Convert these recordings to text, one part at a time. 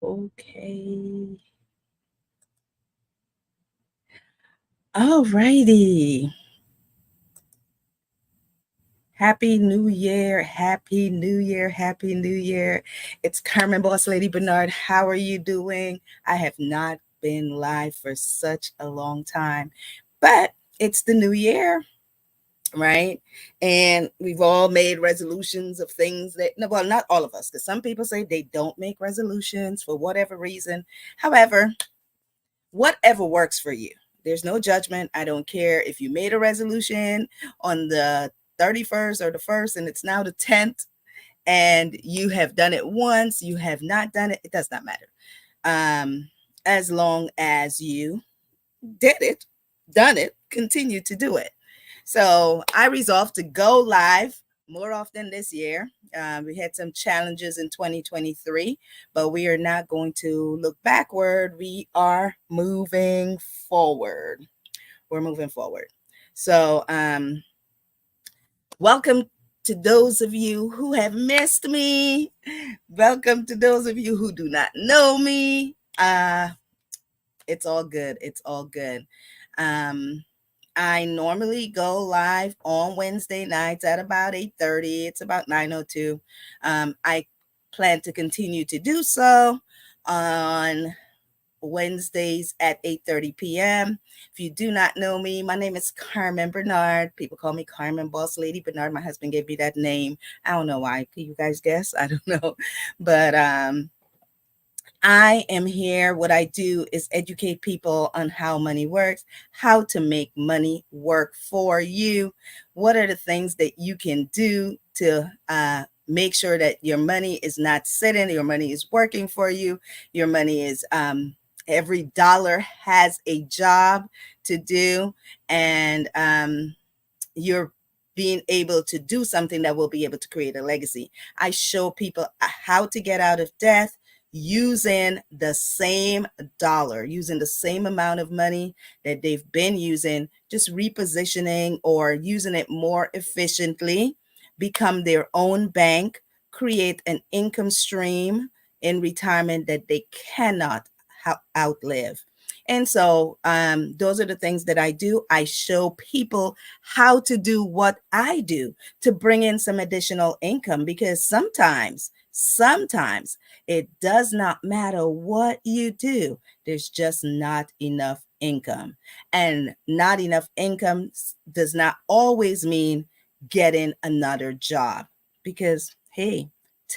Okay. All righty. Happy New Year. Happy New Year. Happy New Year. It's Carmen Boss Lady Bernard. How are you doing? I have not been live for such a long time, but it's the new year, right? And we've all made resolutions of things that, no, well, not all of us, because some people say they don't make resolutions for whatever reason. However, whatever works for you. There's no judgment. I don't care if you made a resolution on the 31st or the 1st and it's now the 10th and you have done it once, you have not done it, it does not matter. As long as you did it, done it, continue to do it. So I resolved to go live more often this year. We had some challenges in 2023, but we are not going to look backward. We are moving forward. We're moving forward. So, welcome to those of you who have missed me. Welcome to those of you who do not know me. It's all good. It's all good. Um, I normally go live on Wednesday nights at about 8:30. It's about 9:02. I plan to continue to do so on Wednesdays at 8:30 p.m. If you do not know me, my name is Carmen Bernard. People call me Carmen Boss Lady Bernard. My husband gave me that name. I don't know why. Can you guys guess? I don't know. But I am here. What I do is educate people on how money works, how to make money work for you. What are the things that you can do to make sure that your money is not sitting, your money is working for you, your money is every dollar has a job to do, and you're being able to do something that will be able to create a legacy. I show people how to get out of debt using the same dollar, using the same amount of money that they've been using, just repositioning or using it more efficiently, become their own bank, create an income stream in retirement that they cannot outlive. And so those are the things that I do. I show people how to do what I do to bring in some additional income, because sometimes it does not matter what you do. There's just not enough income. And not enough income does not always mean getting another job, because, hey,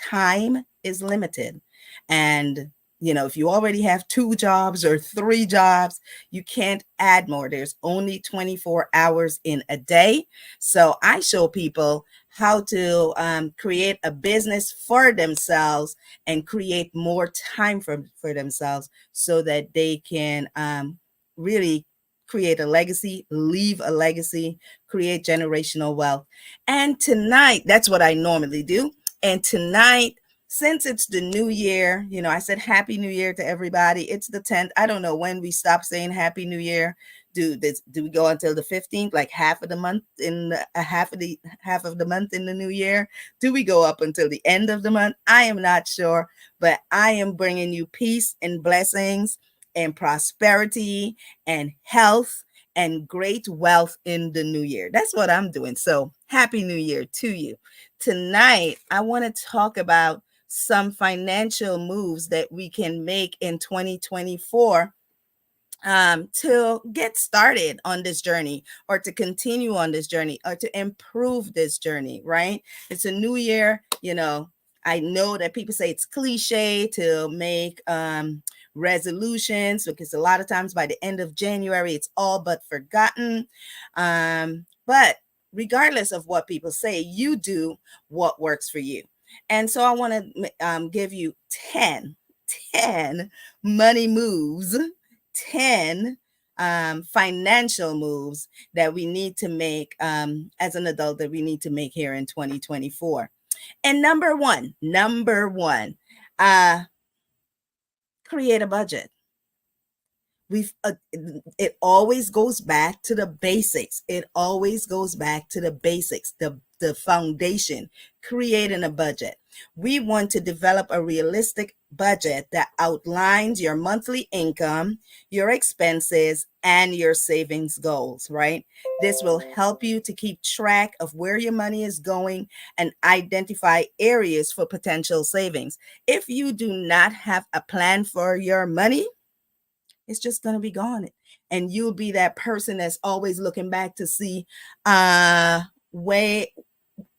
time is limited. And if you already have 2 jobs or 3 jobs, you can't add more. There's only 24 hours in a day. So I show people how to create a business for themselves and create more time for themselves so that they can really create a legacy, leave a legacy, create generational wealth. And tonight, that's what I normally do. And tonight, since it's the new year, I said Happy New Year to everybody. It's the 10th. I don't know when we stop saying Happy New Year. Do we go until the 15th, like half of the month in half of the month in the new year? Do we go up until the end of the month? I am not sure, but I am bringing you peace and blessings and prosperity and health and great wealth in the new year. That's what I'm doing. So Happy New Year to you. Tonight, I want to talk about some financial moves that we can make in 2024 to get started on this journey, or to continue on this journey, or to improve this journey, right? It's a new year. I know that people say it's cliche to make resolutions, because a lot of times by the end of January, it's all but forgotten. But regardless of what people say, you do what works for you. And so I want to give you 10 money moves, 10 financial moves that we need to make as an adult, that we need to make here in 2024. And number one, create a budget. It always goes back to the basics. It always goes back to the basics, the foundation, creating a budget. We want to develop a realistic budget that outlines your monthly income, your expenses, and your savings goals, right? This will help you to keep track of where your money is going and identify areas for potential savings. If you do not have a plan for your money, it's just going to be gone. And you'll be that person that's always looking back to see, way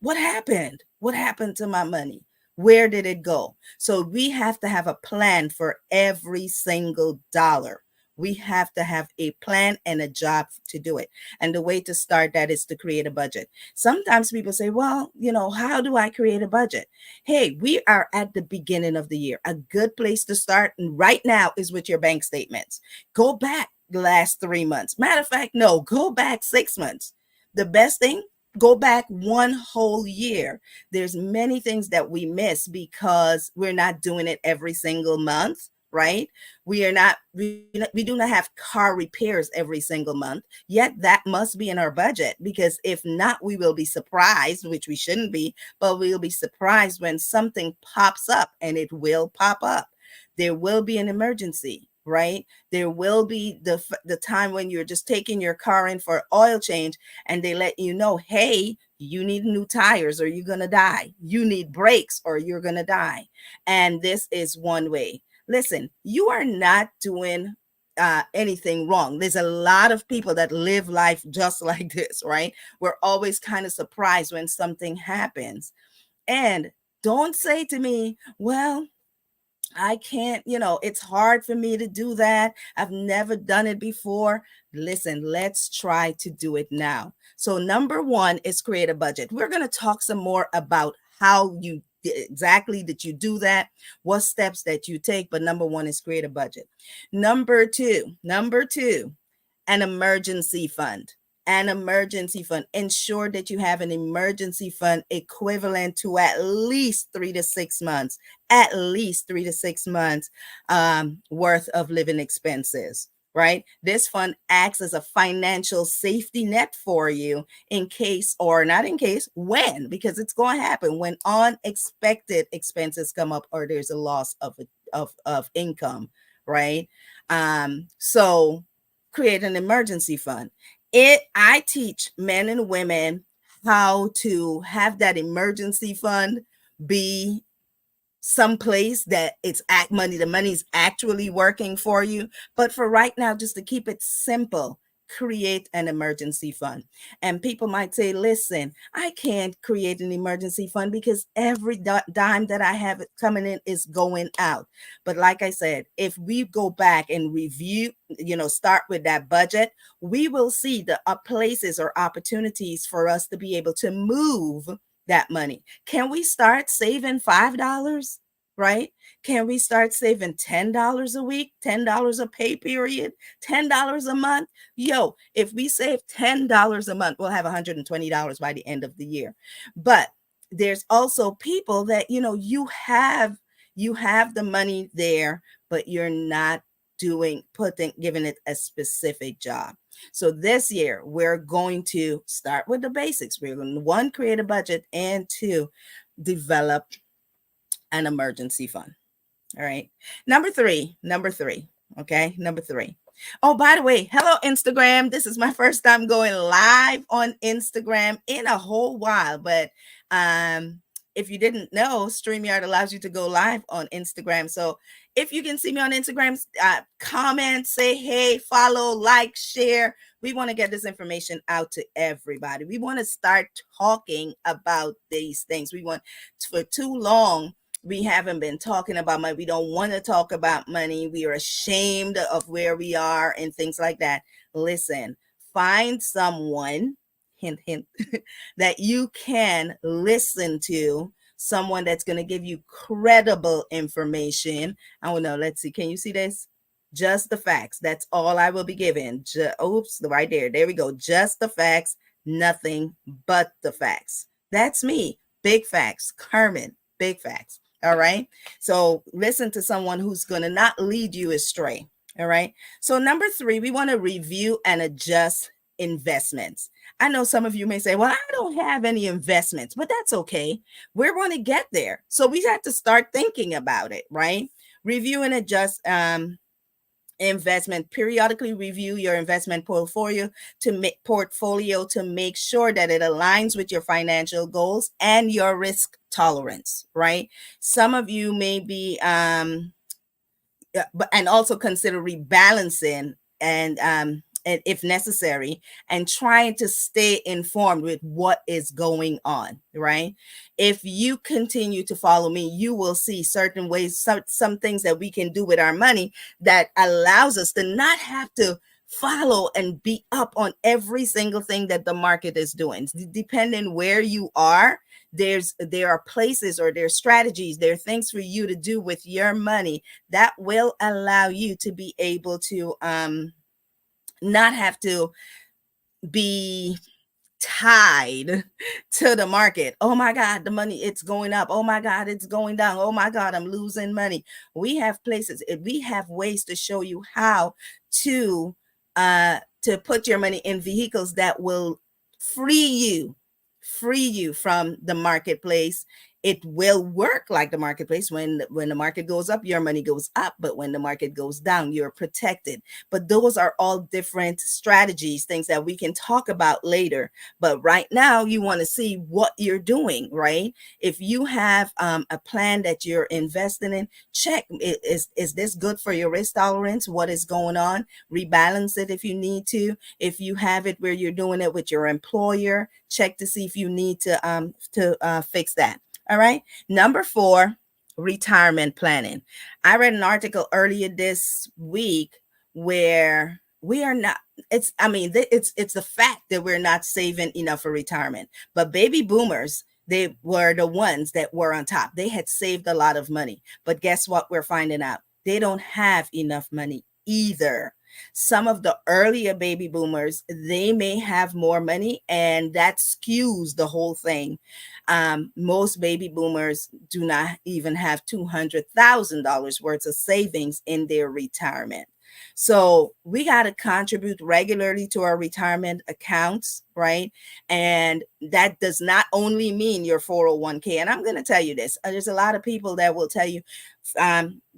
what happened? What happened to my money? Where did it go? So we have to have a plan for every single dollar. We have to have a plan and a job to do it. And the way to start that is to create a budget. Sometimes people say, well, how do I create a budget? Hey, we are at the beginning of the year. A good place to start right now is with your bank statements. Go back the last 3 months. Matter of fact, no, go back 6 months. The best thing, go back one whole year. There's many things that we miss because we're not doing it every single month, right? We do not have car repairs every single month, yet that must be in our budget, because if not, we will be surprised, which we shouldn't be, but we'll be surprised when something pops up, and it will pop up. There will be an emergency, right? There will be the time when you're just taking your car in for oil change, and they let you know, hey, you need new tires or you're going to die. You need brakes or you're going to die. And this is one way. Listen, you are not doing anything wrong. There's a lot of people that live life just like this, right? We're always kind of surprised when something happens. And don't say to me, well, I can't, it's hard for me to do that. I've never done it before. Listen, let's try to do it now. So, number one is create a budget. We're going to talk some more about how you exactly did you do that, what steps that you take. But number one is create a budget. Number two, an emergency fund. An emergency fund. Ensure that you have an emergency fund equivalent to at least 3 to 6 months, worth of living expenses, right? This fund acts as a financial safety net for you in case, or not in case, when, because it's going to happen when unexpected expenses come up or there's a loss of income, right? So create an emergency fund. I teach men and women how to have that emergency fund be someplace that the money's actually working for you. But for right now, just to keep it simple, create an emergency fund. And people might say, listen, I can't create an emergency fund because every dime that I have coming in is going out. But like I said, if we go back and review, start with that budget, we will see the places or opportunities for us to be able to move that money. Can we start saving $5? Right? Can we start saving $10 a week, $10 a pay period, $10 a month? Yo, if we save $10 a month, we'll have $120 by the end of the year. But there's also people that, you have the money there, but you're not giving it a specific job. So this year, we're going to start with the basics. We're going to, one, create a budget, and two, develop an emergency fund. All right. Number three. Okay. Number three. Oh, by the way, hello, Instagram. This is my first time going live on Instagram in a whole while. But if you didn't know, StreamYard allows you to go live on Instagram. So if you can see me on Instagram, comment, say hey, follow, like, share. We want to get this information out to everybody. We want to start talking about these things. For too long, we haven't been talking about money. We don't want to talk about money. We are ashamed of where we are and things like that. Listen, find someone, hint, hint, that you can listen to, someone that's going to give you credible information. I don't know. Let's see. Can you see this? Just the facts. That's all I will be giving. Right there. There we go. Just the facts. Nothing but the facts. That's me. Big facts. Carmen. Big facts. All right. So listen to someone who's going to not lead you astray. All right. So number three, we want to review and adjust investments. I know some of you may say, well, I don't have any investments, but that's okay. We're going to get there. So we have to start thinking about it, right? Review and adjust investment. Periodically review your investment portfolio to make sure that it aligns with your financial goals and your risk tolerance, right? Some of you may be but and also consider rebalancing and if necessary, and trying to stay informed with what is going on, right? If you continue to follow me, you will see certain ways, some things that we can do with our money that allows us to not have to follow and be up on every single thing that the market is doing. Depending where you are, there are places, or there are strategies, there are things for you to do with your money that will allow you to be able to not have to be tied to the market. Oh my God, the money, it's going up. Oh my God, it's going down. Oh my God, I'm losing money. We have places, we have ways to show you how to put your money in vehicles that will free you from the marketplace. It will work like the marketplace. When the market goes up, your money goes up, but when the market goes down, you're protected. But those are all different strategies, things that we can talk about later. But right now, you want to see what you're doing, right? If you have a plan that you're investing in, check, is this good for your risk tolerance? What is going on? Rebalance it if you need to. If you have it where you're doing it with your employer, check to see if you need to fix that. All right. Number 4, retirement planning. I read an article earlier this week where we are not, it's the fact that we're not saving enough for retirement. But baby boomers, they were the ones that were on top. They had saved a lot of money. But guess what we're finding out? They don't have enough money either. Some of the earlier baby boomers, they may have more money, and that skews the whole thing. Most baby boomers do not even have $200,000 worth of savings in their retirement. So we got to contribute regularly to our retirement accounts, right? And that does not only mean your 401k. And I'm going to tell you this. There's a lot of people that will tell you,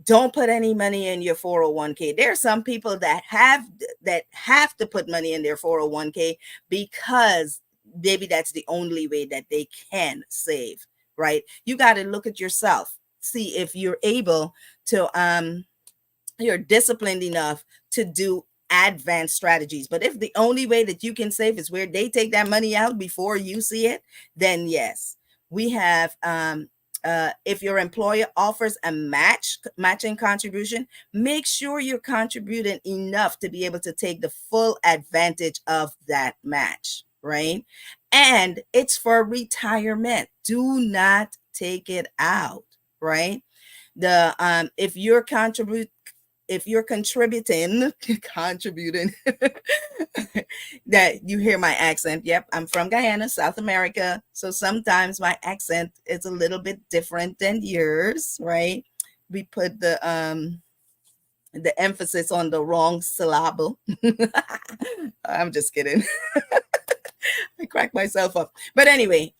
don't put any money in your 401k. There are some people that have to put money in their 401k because maybe that's the only way that they can save, right? You got to look at yourself, see if you're able to you're disciplined enough to do advanced strategies. But if the only way that you can save is where they take that money out before you see it, then yes, we have if your employer offers a matching contribution, make sure you're contributing enough to be able to take the full advantage of that match, right? And it's for retirement. Do not take it out, right? If you're contributing contributing that you hear my accent. Yep, I'm from Guyana, South America. So sometimes my accent is a little bit different than yours, right? We put the emphasis on the wrong syllable. I'm just kidding. I crack myself up. But anyway,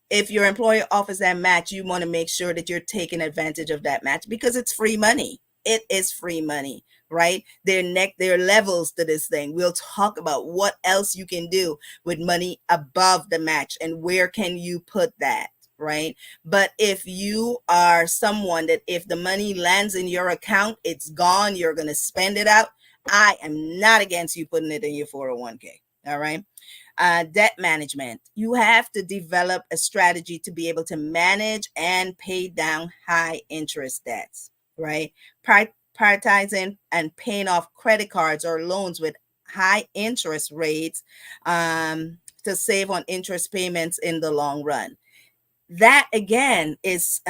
if your employer offers that match, you want to make sure that you're taking advantage of that match because it's free money. It is free money, right? There are levels to this thing. We'll talk about what else you can do with money above the match and where can you put that, right? But if you are someone that if the money lands in your account, it's gone, you're going to spend it out. I am not against you putting it in your 401k. All right. Debt management. You have to develop a strategy to be able to manage and pay down high interest debts, right? Prioritizing and paying off credit cards or loans with high interest rates to save on interest payments in the long run. That again is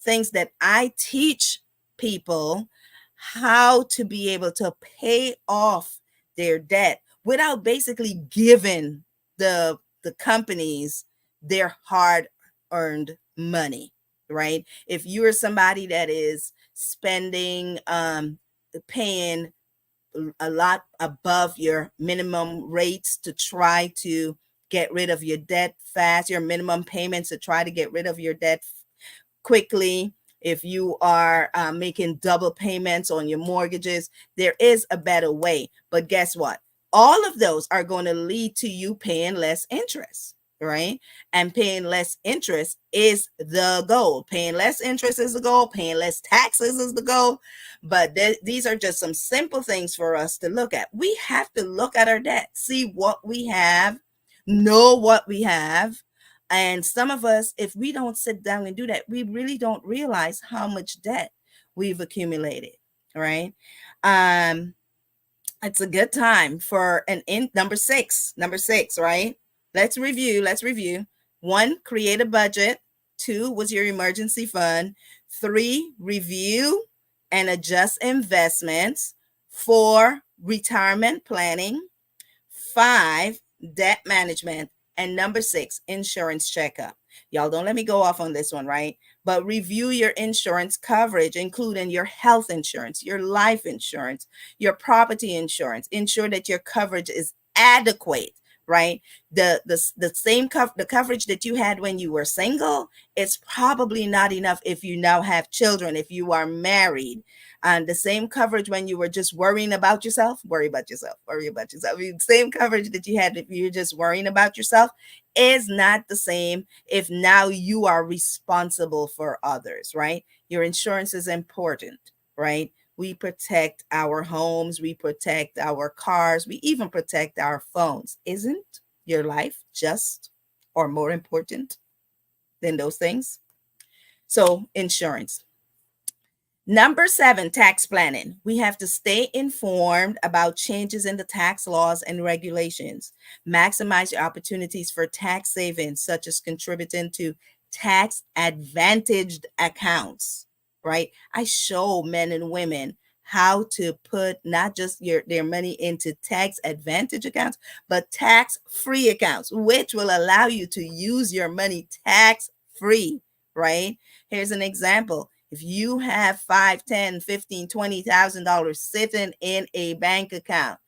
things that I teach people how to be able to pay off their debt without basically giving the companies their hard-earned money, right? If you're somebody that is spending, paying a lot above your minimum rates to try to get rid of your debt fast, your minimum payments to try to get rid of your debt quickly, if you are making double payments on your mortgages, there is a better way. But guess what? All of those are going to lead to you paying less interest, right? And paying less interest is the goal. Paying less interest is the goal. Paying less taxes is the goal. But these are just some simple things for us to look at. We have to look at our debt, see what we have, know what we have. And some of us, if we don't sit down and do that, we really don't realize how much debt we've accumulated, right? It's a good time for number six, right? Let's review. 1, create a budget. 2, was your emergency fund. 3, review and adjust investments. 4, retirement planning. 5, debt management. And number 6, insurance checkup. Y'all don't let me go off on this one, right? But review your insurance coverage, including your health insurance, your life insurance, your property insurance. Ensure that your coverage is adequate, right? The same the coverage that you had when you were single, it's probably not enough if you now have children, if you are married. And the same coverage when you were just worrying about yourself, worry about yourself. I mean, same coverage that you had if you're just worrying about yourself is not the same if now you are responsible for others, right? Your insurance is important, right? We protect our homes, we protect our cars, we even protect our phones. Isn't your life just or more important than those things? So, insurance. Number 7, tax planning. We have to stay informed about changes in the tax laws and regulations. Maximize your opportunities for tax savings, such as contributing to tax advantaged accounts, right? I show men and women how to put not just their money into tax advantage accounts, but tax free accounts, which will allow you to use your money tax free, right? Here's an example. If you have $5, $10, $15, $20,000 sitting in a bank account,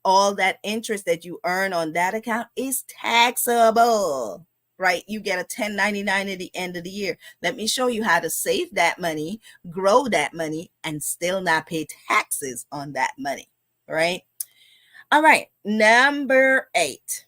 all that interest that you earn on that account is taxable, right? You get a 1099 at the end of the year. Let me show you how to save that money, grow that money, and still not pay taxes on that money, right? All right, number 8,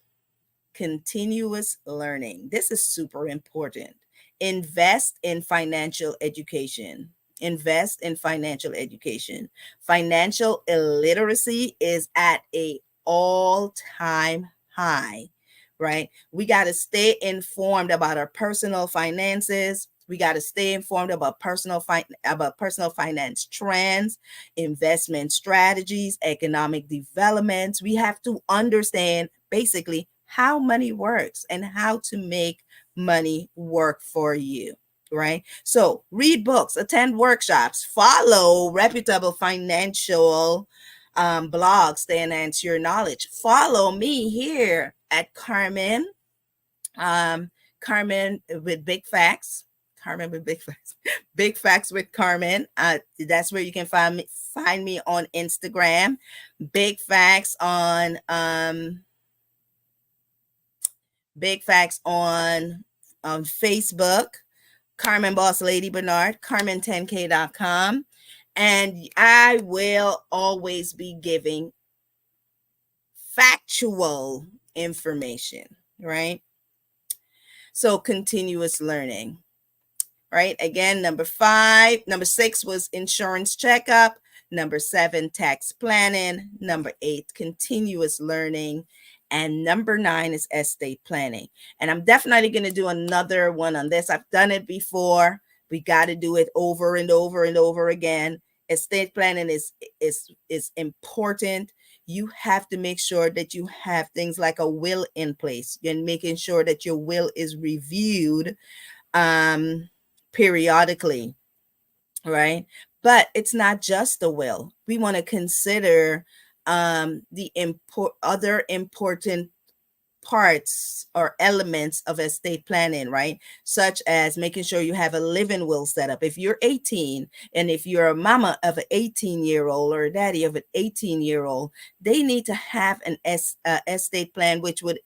continuous learning. This is super important. Invest in financial education. Invest in financial education. Financial illiteracy is at a all-time high, right? We got to stay informed about our personal finances. We got to stay informed about personal finance trends, investment strategies, economic developments. We have to understand basically how money works and how to make money work for you, right? So read books, attend workshops, follow reputable financial blogs to enhance your knowledge. Follow me here at Carmen, Carmen with Big Facts. Carmen with Big Facts. Big Facts with Carmen. That's where you can find me on Instagram. Big Facts on Big Facts on Facebook, Carmen Boss Lady Bernard, Carmen10k.com. And I will always be giving factual information, right? So continuous learning, right? Again, number 6 was insurance checkup. Number 7, tax planning. Number 8, continuous learning. And number 9 is estate planning. And I'm definitely going to do another one on this. I've done it before. We got to do it over and over and over again. Estate planning is important. You have to make sure that you have things like a will in place and making sure that your will is reviewed periodically, right? But it's not just the will. We want to consider the other important parts or elements of estate planning, right? Such as making sure you have a living will set up. If you're 18 and if you're a mama of an 18-year-old or a daddy of an 18-year-old, they need to have an estate plan, which would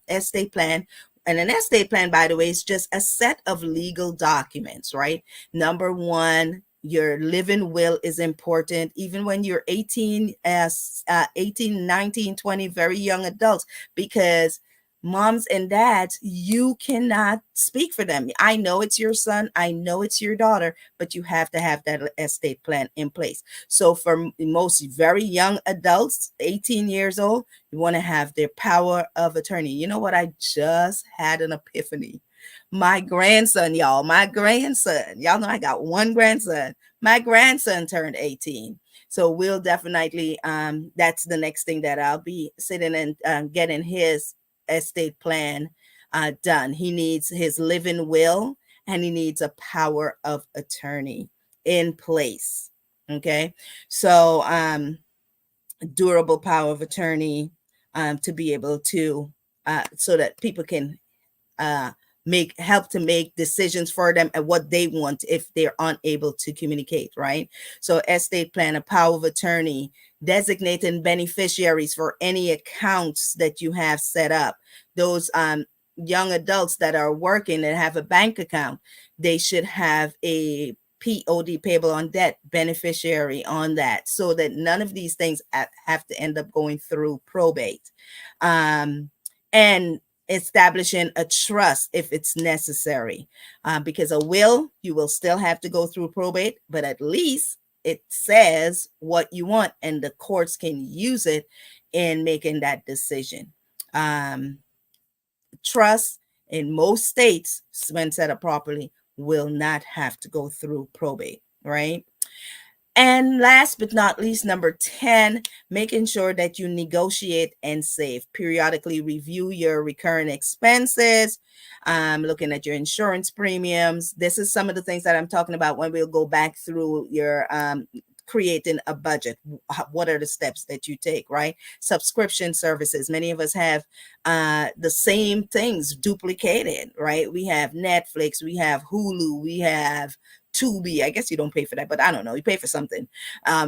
estate plan and an estate plan, by the way, is just a set of legal documents, right? Number one, your living will is important, even when you're 18, 18, 19, 20, very young adults, because moms and dads, you cannot speak for them. I know it's your son, I know it's your daughter, but you have to have that estate plan in place. So for most very young adults, 18 years old, you want to have their power of attorney. You know what? I just had an epiphany. My grandson, y'all, y'all know I got one grandson. My grandson turned 18. So we'll definitely, that's the next thing that I'll be sitting and getting his estate plan done. He needs his living will and he needs a power of attorney in place. Okay. So, durable power of attorney to be able to, so that people can help to make decisions for them and what they want if they're unable to communicate, right? So estate plan, a power of attorney, designating beneficiaries for any accounts that you have set up. Those young adults that are working and have a bank account, they should have a POD, payable on debt, beneficiary on that, so that none of these things have to end up going through probate. And establishing a trust if it's necessary, because a will, you will still have to go through probate, but at least it says what you want and the courts can use it in making that decision. Trust in most states, when set up properly, will not have to go through probate, right? And last but not least, number 10, making sure that you negotiate and save. Periodically review your recurring expenses, looking at your insurance premiums. This is some of the things that I'm talking about when we'll go back through your creating a budget. What are the steps that you take, right? Subscription services. Many of us have the same things duplicated, right? We have Netflix, we have Hulu, we have Tubi. I guess you don't pay for that, but I don't know. You pay for something.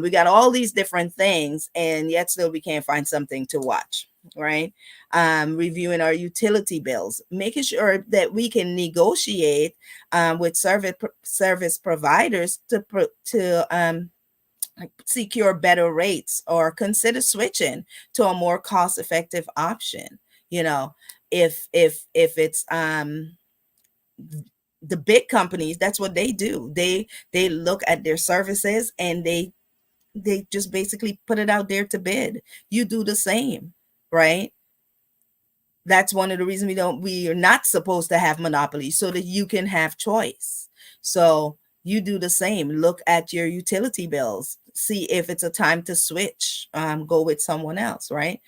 We got all these different things, and yet still we can't find something to watch, right? Reviewing our utility bills, making sure that we can negotiate with service providers to secure better rates or consider switching to a more cost-effective option. You know, if it's the big companies, that's what they do. They look at their services and they just basically put it out there to bid. You do the same, right? That's one of the reasons we are not supposed to have monopolies, so that you can have choice. So you do the same. Look at your utility bills, see if it's a time to switch, go with someone else, right?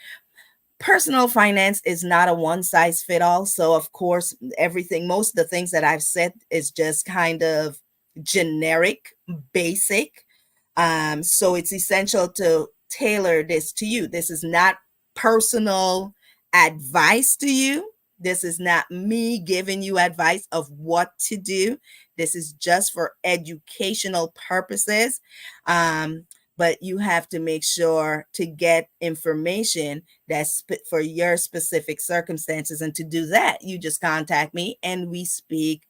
Personal finance is not a one size fit all. So of course, most of the things that I've said is just kind of generic, basic. So it's essential to tailor this to you. This is not personal advice to you. This is not me giving you advice of what to do. This is just for educational purposes. But you have to make sure to get information that's for your specific circumstances. And to do that, you just contact me and we speak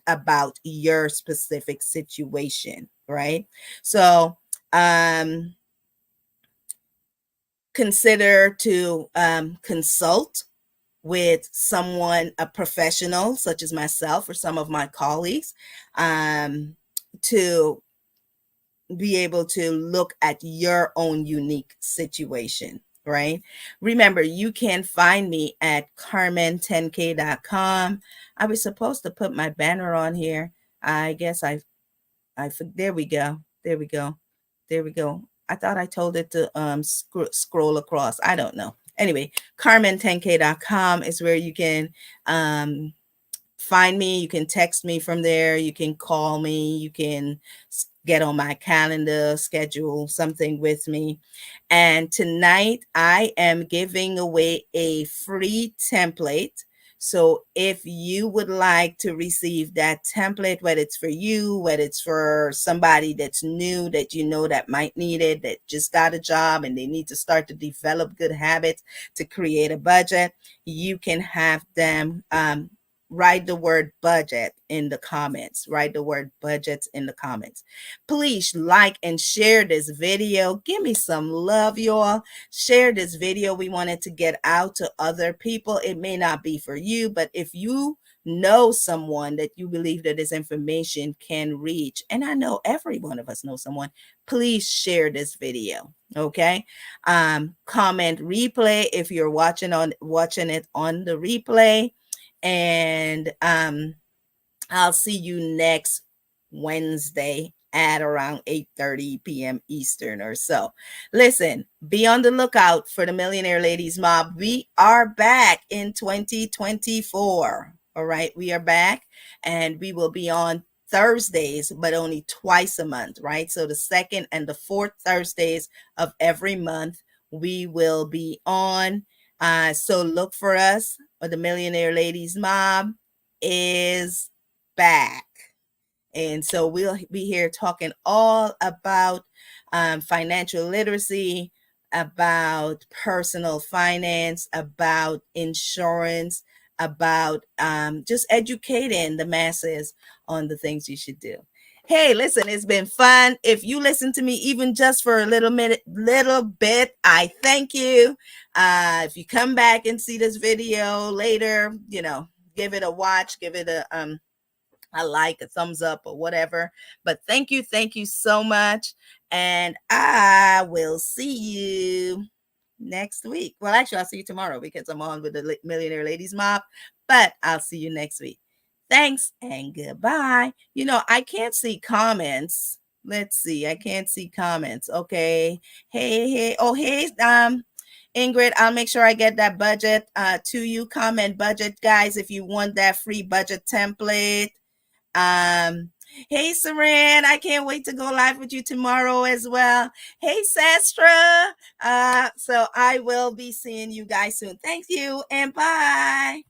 about your specific situation, right? So consider to consult with someone, a professional such as myself or some of my colleagues, to be able to look at your own unique situation, right? Remember, you can find me at carmen10k.com. I was supposed to put my banner on here. I guess there we go. There we go. There we go. I thought I told it to scroll across. I don't know. Anyway, carmen10k.com is where you can find me. You can text me from there. You can call me. You can get on my calendar, schedule something with me. And tonight I am giving away a free template So if you would like to receive that template, whether it's for you, whether it's for somebody that's new that you know that might need it, that just got a job and they need to start to develop good habits to create a budget, you can have them write the word budget in the comments. Write the word budgets in the comments. Please like and share this video. Give me some love, y'all. Share this video. We want it to get out to other people. It may not be for you, but if you know someone that you believe that this information can reach, and I know every one of us knows someone, please share this video. Okay. Comment replay if you're watching it on the replay. And I'll see you next Wednesday at around 8:30 p.m. Eastern or so. Listen, be on the lookout for the Millionaire Ladies Mob. We are back in 2024. All right, we are back, and we will be on Thursdays, but only twice a month, right? So the second and the fourth Thursdays of every month, we will be on. So look for us, or the Millionaire Ladies Mob is back. And so we'll be here talking all about financial literacy, about personal finance, about insurance, about just educating the masses on the things you should do. Hey, listen, it's been fun. If you listen to me even just for a little bit, I thank you. If you come back and see this video later, give it a watch, give it a like, a thumbs up, or whatever. But thank you so much. And I will see you next week. Well, actually, I'll see you tomorrow because I'm on with the Millionaire Ladies Mob, but I'll see you next week. Thanks and goodbye. I can't see comments. Let's see. I can't see comments. Okay. Hey. Oh, hey, Ingrid, I'll make sure I get that budget to you. Comment budget, guys, if you want that free budget template. Hey, Saran, I can't wait to go live with you tomorrow as well. Hey, Sastra. So I will be seeing you guys soon. Thank you and bye.